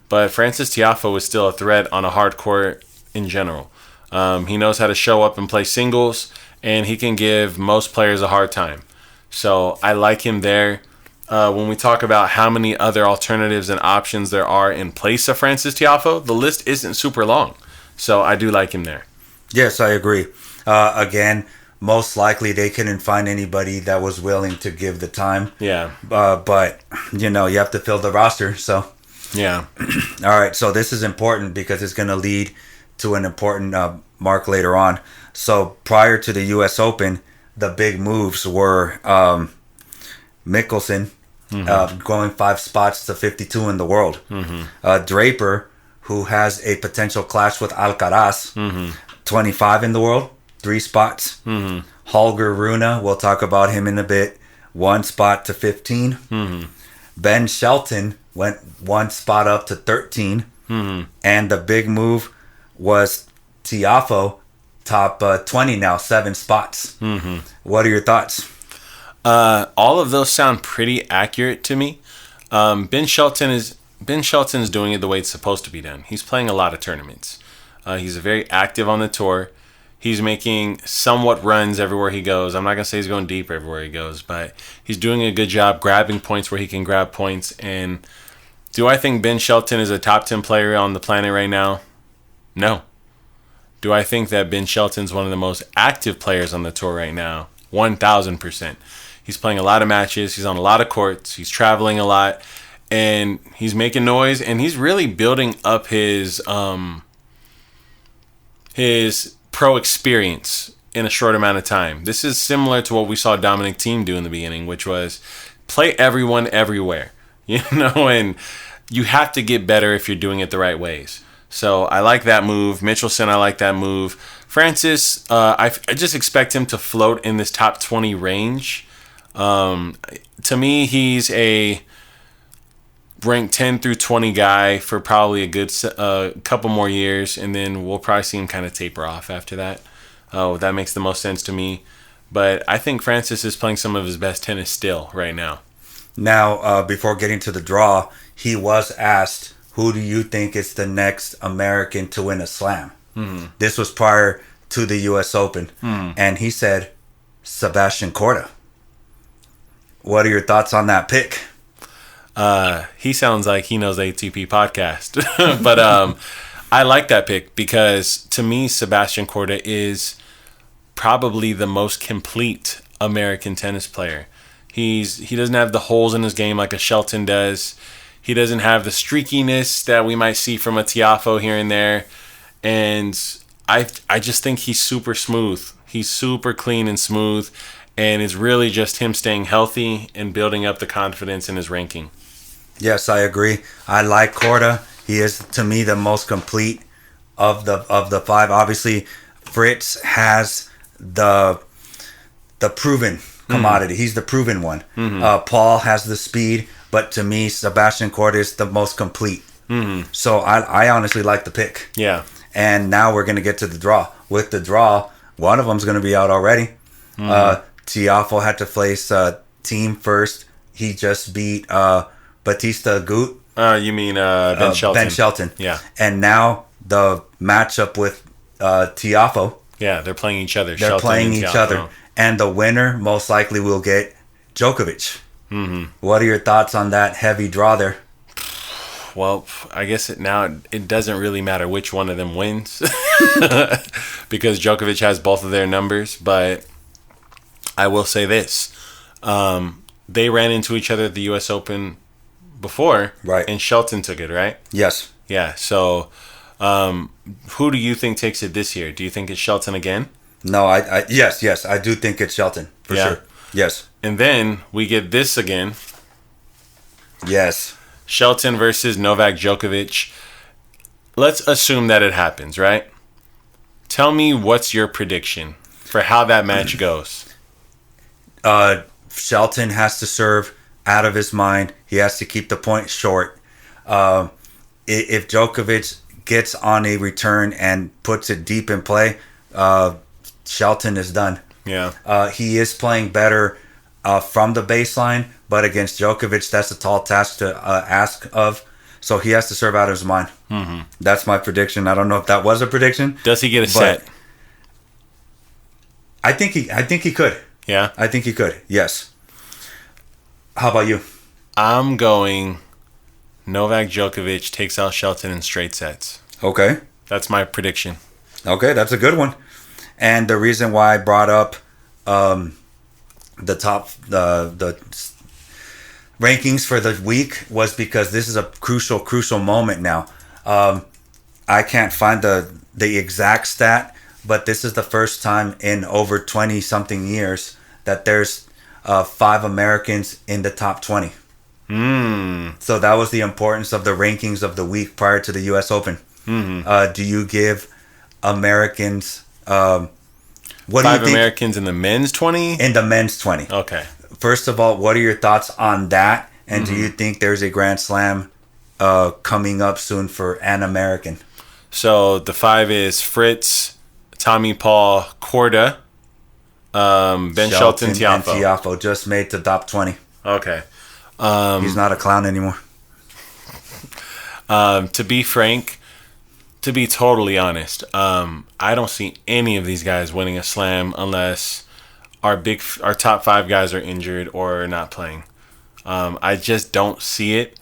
but Frances Tiafoe is still a threat on a hard court in general. He knows how to show up and play singles, and he can give most players a hard time. So I like him there. When we talk about how many other alternatives and options there are in place of Frances Tiafoe, the list isn't super long. So I do like him there. Yes, I agree. Again, most likely they couldn't find anybody that was willing to give the time. Yeah. But, you have to fill the roster. So, yeah. All right. So this is important because it's going to lead to an important mark later on. So prior to the U.S. Open, the big moves were Mickelson going 5 spots to 52 in the world. Mm-hmm. Draper, who has a potential clash with Alcaraz, 25 in the world. 3 spots. Mm-hmm. Holger Rune, we'll talk about him in a bit. 1 spot to 15. Mm-hmm. Ben Shelton went 1 spot up to 13. Mm-hmm. And the big move was Tiafoe, top 20 now, 7 spots. Mm-hmm. What are your thoughts? All of those sound pretty accurate to me. Ben Shelton's doing it the way it's supposed to be done. He's playing a lot of tournaments. He's very active on the tour. He's making somewhat runs everywhere he goes. I'm not going to say he's going deep everywhere he goes, but he's doing a good job grabbing points where he can grab points. And do I think Ben Shelton is a top 10 player on the planet right now? No. Do I think that Ben Shelton's one of the most active players on the tour right now? 1,000%. He's playing a lot of matches. He's on a lot of courts. He's traveling a lot. And he's making noise. And he's really building up his pro experience in a short amount of time. This is similar to what we saw Dominic Thiem do in the beginning, which was play everyone everywhere, and you have to get better if you're doing it the right ways. So I like that move. Michelson, I like that move. Francis, I just expect him to float in this top 20 range. To me, he's a ranked 10 through 20 guy for probably a good couple more years, and then we'll probably see him kind of taper off after that. That makes the most sense to me. But I think Francis is playing some of his best tennis still right now. Now, before getting to the draw, he was asked, who do you think is the next American to win a slam? Mm-hmm. This was prior to the U.S. Open, and he said Sebastian Korda. What are your thoughts on that pick? He sounds like he knows ATP podcast, but I like that pick because to me, Sebastian Korda is probably the most complete American tennis player. He doesn't have the holes in his game like a Shelton does. He doesn't have the streakiness that we might see from a Tiafoe here and there. And I just think he's super smooth. He's super clean and smooth. And it's really just him staying healthy and building up the confidence in his ranking. Yes, I agree. I like Korda. He is, to me, the most complete of the five. Obviously, Fritz has the proven commodity. He's the proven one. Paul has the speed, but to me, Sebastian Korda is the most complete. So I honestly like the pick. Yeah. And now we're going to get to the draw. With the draw, one of them's going to be out already. Tiafoe had to face Team first. He just beat Batista Agut. You mean Ben Shelton? Ben Shelton. Yeah. And now the matchup with Tiafoe. Yeah, they're playing each other. They're Shelton playing and each Tiafoe. other. And the winner most likely will get Djokovic. What are your thoughts on that heavy draw there? Well, I guess it doesn't really matter which one of them wins because Djokovic has both of their numbers. But I will say this. They ran into each other at the U.S. Open before. Right. And Shelton took it, right? Yes. Yeah. So who do you think takes it this year? Do you think it's Shelton again? No, yes, I do think it's Shelton for sure. Yes. And then we get this again. Yes. Shelton versus Novak Djokovic. Let's assume that it happens, right? Tell me what's your prediction for how that match goes. Shelton has to serve out of his mind. He has to keep the point short. If Djokovic gets on a return and puts it deep in play, Shelton is done. Yeah. He is playing better from the baseline, but against Djokovic, that's a tall task to ask of. So he has to serve out of his mind. That's my prediction. I don't know if that was a prediction. Does he get a set? I think he could. Yeah. I think he could. Yes. How about you? I'm going Novak Djokovic takes out Shelton in straight sets. Okay. That's my prediction. Okay, that's a good one. And the reason why I brought up the rankings for the week was because this is a crucial moment now. I can't find the exact stat, but this is the first time in over 20 something years that there's 5 Americans in the top 20. So that was the importance of the rankings of the week prior to the U.S. Open. Do you give Americans? What 5 do you think? Americans in the men's 20? In the men's 20. Okay. First of all, what are your thoughts on that? And do you think there's a Grand Slam coming up soon for an American? So the 5 is Fritz, Tommy Paul, Korda, Ben Shelton, and Tiafoe. Tiafoe just made the top 20. Okay. He's not a clown anymore. To be frank, to be totally honest, I don't see any of these guys winning a slam unless our top 5 guys are injured or not playing. I just don't see it.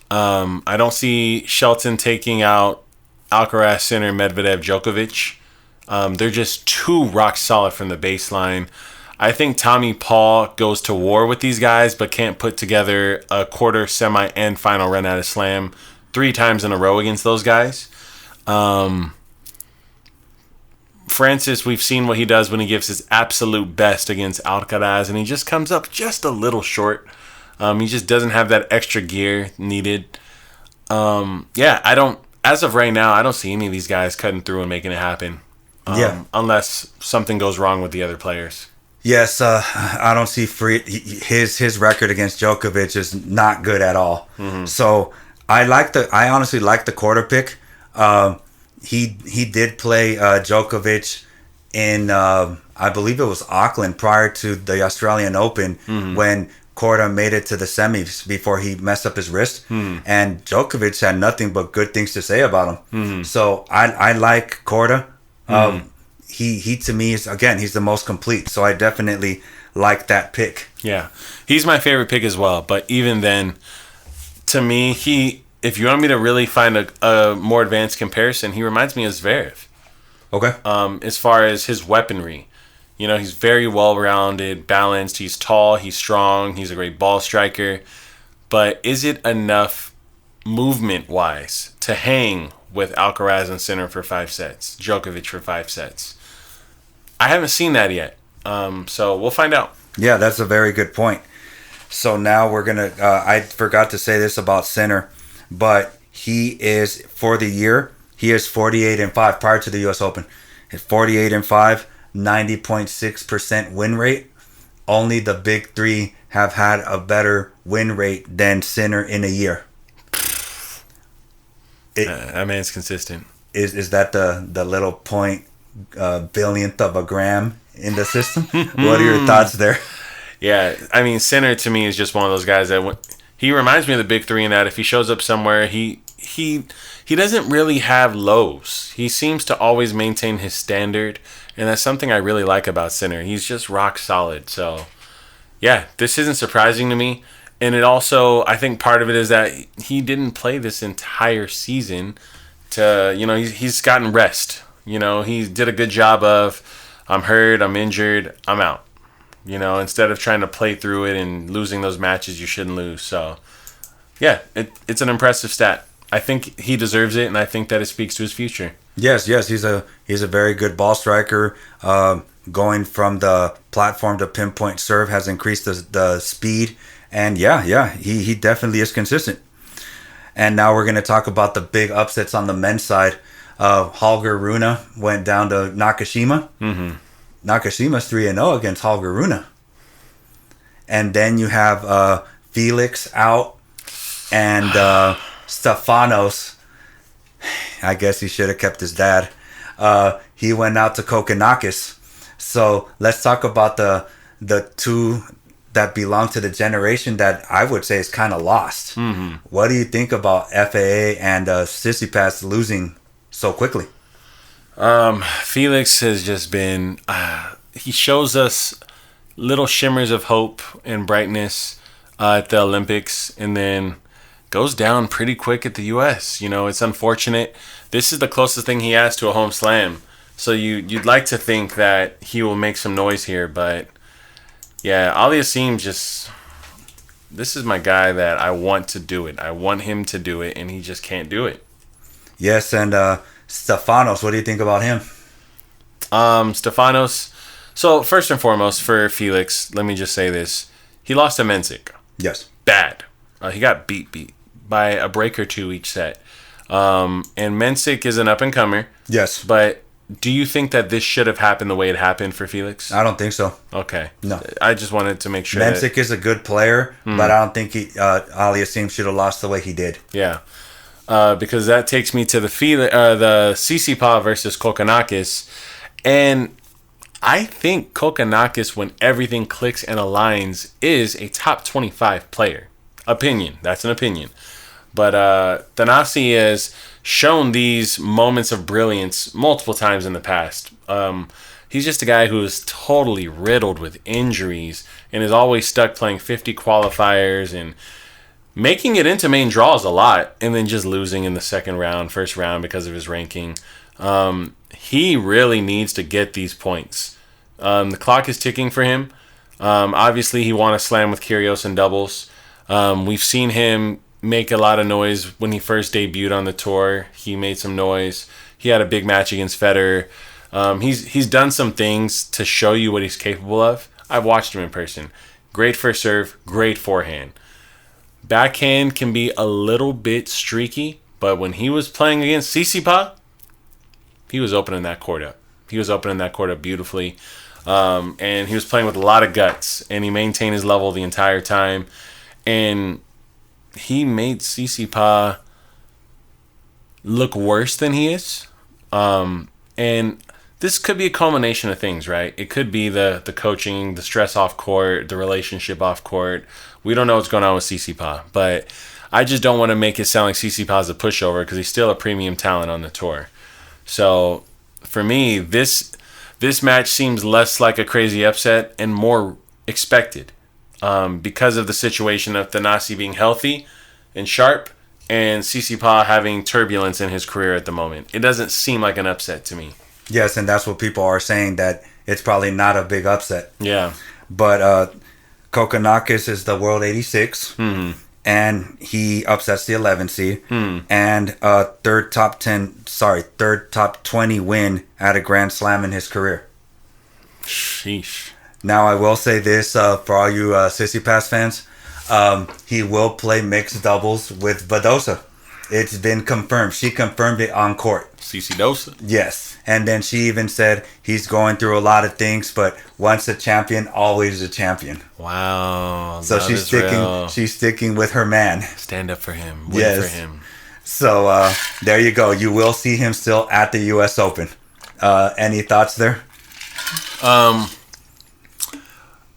I don't see Shelton taking out Alcaraz, Sinner, Medvedev, Djokovic. They're just too rock solid from the baseline. I think Tommy Paul goes to war with these guys, but can't put together a quarter, semi, and final run at a slam 3 times in a row against those guys. Francis, we've seen what he does when he gives his absolute best against Alcaraz, and he just comes up just a little short. He just doesn't have that extra gear needed. As of right now, I don't see any of these guys cutting through and making it happen. Unless something goes wrong with the other players. Yes, I don't see his record against Djokovic is not good at all. So I honestly like the quarter pick. He did play Djokovic in I believe it was Auckland prior to the Australian Open when Korda made it to the semis before he messed up his wrist, and Djokovic had nothing but good things to say about him. So I like Korda. he to me is, again, he's the most complete. So I definitely like that pick. Yeah, he's my favorite pick as well. But even then, to me, if you want me to really find a more advanced comparison, he reminds me of Zverev. Okay. As far as his weaponry, he's very well-rounded, balanced. He's tall, he's strong, he's a great ball striker. But is it enough movement-wise to hang with Alcaraz and Sinner for 5 sets, Djokovic for 5 sets? I haven't seen that yet. So we'll find out. Yeah, that's a very good point. So now we're going to, I forgot to say this about Sinner, but he is, for the year, he is 48-5 prior to the U.S. Open. 48-5, 90.6% win rate. Only the big three have had a better win rate than Sinner in a year. That man's consistent. Is that the little point billionth of a gram in the system? What are your thoughts there? Yeah, I mean, Sinner to me is just one of those guys that he reminds me of the big three in that if he shows up somewhere, he doesn't really have lows. He seems to always maintain his standard, and that's something I really like about Sinner. He's just rock solid. So, yeah, this isn't surprising to me. And it also, I think part of it is that he didn't play this entire season to, he's gotten rest. He did a good job of, I'm hurt, I'm injured, I'm out. Instead of trying to play through it and losing those matches you shouldn't lose. So, yeah, it's an impressive stat. I think he deserves it, and I think that it speaks to his future. Yes, he's a very good ball striker. Going from the platform to pinpoint serve has increased the speed, and he definitely is consistent. And now we're going to talk about the big upsets on the men's side. Holger Rune went down to Nakashima. Mm-hmm. Nakashima's 3-0 against Holger Rune. And then you have Felix out, and Stefanos, I guess he should have kept his dad. He went out to Kokkinakis. So let's talk about the two that belong to the generation that I would say is kind of lost. Mm-hmm. What do you think about FAA and Tsitsipas losing so quickly? Felix has just been, he shows us little shimmers of hope and brightness at the Olympics, and then goes down pretty quick at the U.S. It's unfortunate. This is the closest thing he has to a home slam. So you'd like to think that he will make some noise here, but yeah, Aliassime this is my guy that I want to do it. I want him to do it, and he just can't do it. Yes, and Stefanos, what do you think about him? Stefanos. So first and foremost, for Felix, let me just say this: he lost to Mensik. Yes, bad. He got beat by a break or two each set. And Mensik is an up and comer. Yes, but do you think that this should have happened the way it happened for Felix? I don't think so. Okay. No. I just wanted to make sure. Mensik is a good player, but I don't think Aliassime should have lost the way he did. Yeah. Because that takes me to the Tsitsipas versus Kokkinakis. And I think Kokkinakis, when everything clicks and aligns, is a top 25 player. Opinion. That's an opinion. But Thanasi has shown these moments of brilliance multiple times in the past. He's just a guy who is totally riddled with injuries and is always stuck playing 50 qualifiers and making it into main draws a lot, and then just losing in the first round because of his ranking. He really needs to get these points. The clock is ticking for him. Obviously, he won a slam with Kyrgios in doubles. We've seen him make a lot of noise when he first debuted on the tour. He made some noise. He had a big match against Federer. He's done some things to show you what he's capable of. I've watched him in person. Great first serve, great forehand. Backhand can be a little bit streaky, but when he was playing against Tsitsipas, he was opening that court up. He was opening that court up beautifully. And he was playing with a lot of guts, and he maintained his level the entire time. And he made Tsitsipas look worse than he is. And this could be a culmination of things, right? It could be the coaching, the stress off court, the relationship off court. We don't know what's going on with Tsitsipas, but I just don't want to make it sound like Tsitsipas is a pushover because he's still a premium talent on the tour. So for me, This match seems less like a crazy upset and more expected because of the situation of Thanasi being healthy and sharp and Tsitsipas having turbulence in his career at the moment. It doesn't seem like an upset to me. Yes, and that's what people are saying, that it's probably not a big upset. Yeah. But Kokkinakis is the world 86, and he upsets the 11 seed, and third top 20 win at a Grand Slam in his career. Sheesh. Now, I will say this for all you Tsitsipas fans. He will play mixed doubles with Badosa. It's been confirmed. She confirmed it on court. CC Dosa. Yes. And then she even said he's going through a lot of things, but once a champion, always a champion. Wow. So she's sticking with her man. Stand up for him. Win for him. So there you go. You will see him still at the US Open. Any thoughts there?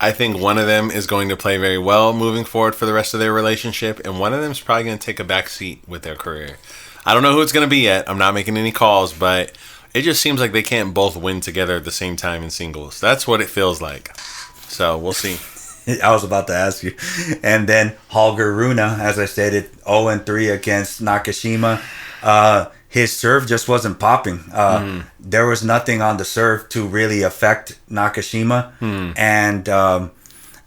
I think one of them is going to play very well moving forward for the rest of their relationship, and one of them is probably going to take a back seat with their career. I don't know who it's going to be yet. I'm not making any calls, but it just seems like they can't both win together at the same time in singles. That's what it feels like. So we'll see. I was about to ask you. And then Holger Rune, as I stated, 0-3 against Nakashima. His serve just wasn't popping. There was nothing on the serve to really affect Nakashima. And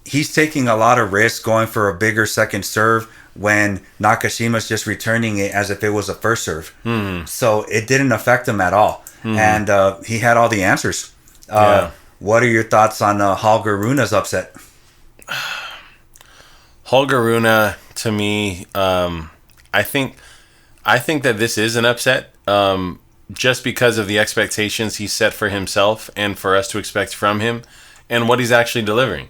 he's taking a lot of risks going for a bigger second serve when Nakashima's just returning it as if it was a first serve. So it didn't affect him at all. And he had all the answers. What are your thoughts on Holger Rune's upset? Holger Rune, to me, I think that this is an upset, just because of the expectations he set for himself and for us to expect from him and what he's actually delivering.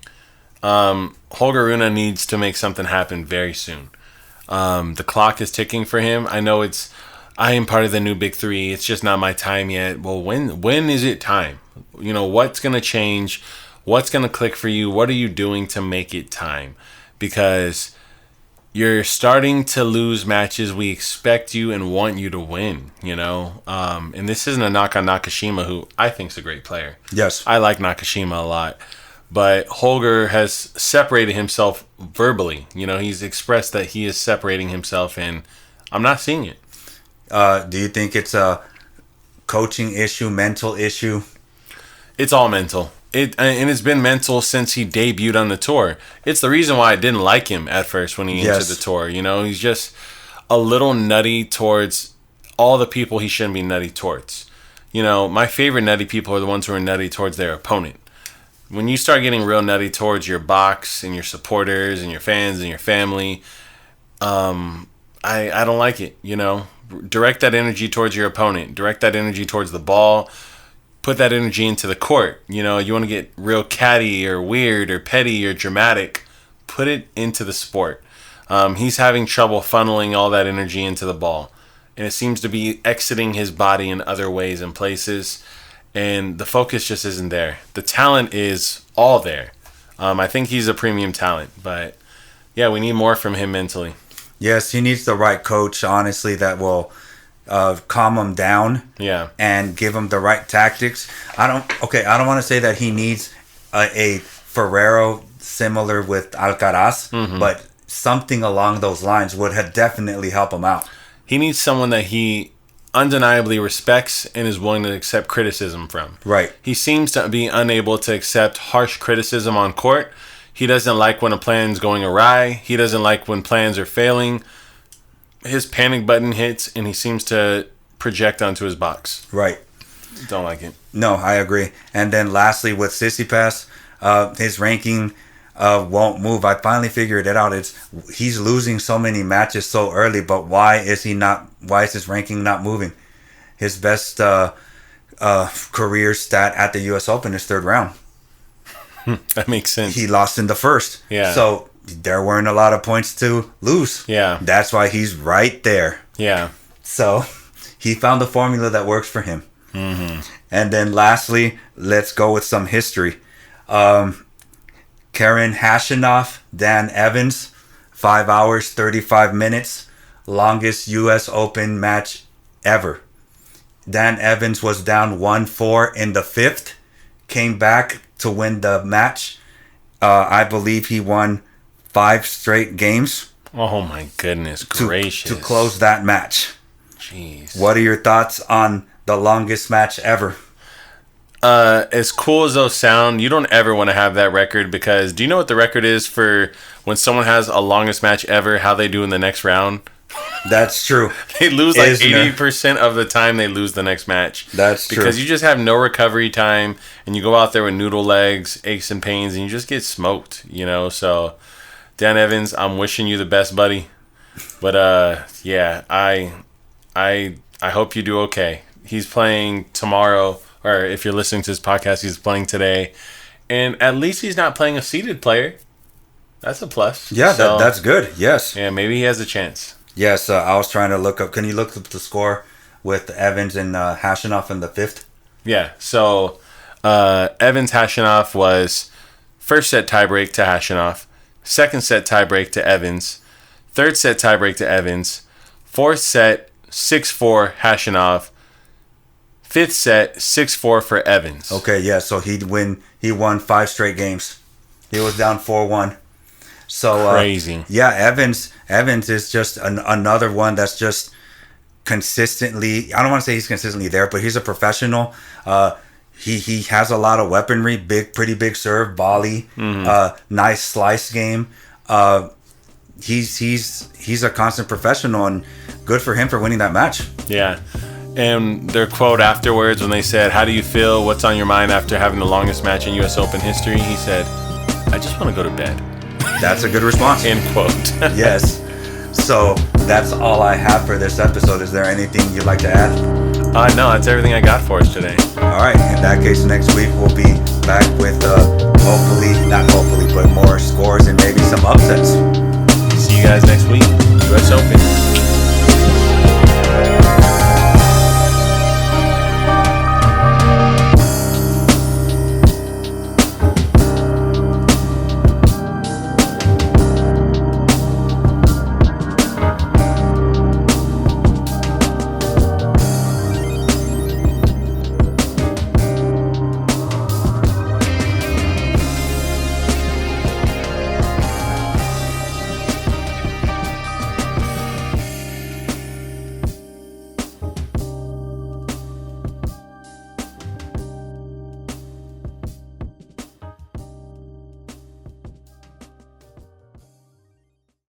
Holger Rune needs to make something happen very soon. The clock is ticking for him. I know I am part of the new big three. It's just not my time yet. Well, when is it time? You know, what's going to change? What's going to click for you? What are you doing to make it time? Because you're starting to lose matches we expect you and want you to win, you know? And this isn't a knock on Nakashima, who I think is a great player. Yes. I like Nakashima a lot. But Holger has separated himself verbally. You know, he's expressed that he is separating himself, and I'm not seeing it. Do you think it's a coaching issue, mental issue? It's all mental. And it's been mental since he debuted on the tour. It's the reason why I didn't like him at first when he entered the tour. You know, he's just a little nutty towards all the people he shouldn't be nutty towards. You know, my favorite nutty people are the ones who are nutty towards their opponent. When you start getting real nutty towards your box and your supporters and your fans and your family, I don't like it, you know. Direct that energy towards your opponent. Direct that energy towards the ball. Put that energy into the court. You know, you want to get real catty or weird or petty or dramatic, put it into the sport. He's having trouble funneling all that energy into the ball. And it seems to be exiting his body in other ways and places. And the focus just isn't there. The talent is all there. I think he's a premium talent. But, yeah, we need more from him mentally. Yes, he needs the right coach, honestly, that will calm him down, and give him the right tactics. I don't want to say that he needs a Ferrero similar with Alcaraz, but something along those lines would have definitely help him out. He needs someone that he undeniably respects and is willing to accept criticism from. Right. He seems to be unable to accept harsh criticism on court. He doesn't like when a plan's going awry. He doesn't like when plans are failing. His panic button hits and he seems to project onto his box. Right. Don't like it. No, I agree. And then lastly with Tsitsipas, his ranking won't move. I finally figured it out. He's losing so many matches so early, but why is his ranking not moving? His best career stat at the US Open is third round. That makes sense. He lost in the first. Yeah. So there weren't a lot of points to lose. Yeah. That's why he's right there. Yeah. So he found the formula that works for him. Mm-hmm. And then lastly, let's go with some history. Karen Khachanov, Dan Evans, 5 hours, 35 minutes. Longest US Open match ever. Dan Evans was down 1-4 in the fifth. came back to win the match. I believe he won 5 straight games. Oh my goodness gracious! To close that match. Jeez. What are your thoughts on the longest match ever? As cool as those sound, you don't ever want to have that record, because do you know what the record is for when someone has a longest match ever, how they do in the next round? That's true. They lose like 80% of the time they lose the next match. That's true. Because you just have no recovery time, and you go out there with noodle legs, aches and pains, and you just get smoked, you know? So, Dan Evans, I'm wishing you the best, buddy. But, yeah, I hope you do okay. He's playing tomorrow, or if you're listening to this podcast, he's playing today. And at least he's not playing a seeded player. That's a plus. Yeah, so, that's good. Yes. Yeah, maybe he has a chance. Yes, I was trying to look up. Can you look up the score with Evans and Hashinoff in the 5th? Yeah, so Evans Hashinoff was first set tiebreak to Hashinoff, second set tiebreak to Evans, third set tiebreak to Evans, fourth set 6-4 Hashinoff, fifth set 6-4 for Evans. Okay, yeah, so he won 5 straight games. He was down 4-1. So crazy. Yeah, Evans is just another one that's just consistently, I don't want to say he's consistently there, but he's a professional. He has a lot of weaponry, pretty big serve, volley, nice slice game. He's a constant professional, and good for him for winning that match. Yeah. And their quote afterwards, when they said, "How do you feel? What's on your mind after having the longest match in US Open history?" He said, "I just want to go to bed." That's a good response. End quote. Yes. So that's all I have for this episode. Is there anything you'd like to add? No, that's everything I got for us today. All right. In that case, next week we'll be back with not hopefully, but more scores and maybe some upsets. See you guys next week. US Open.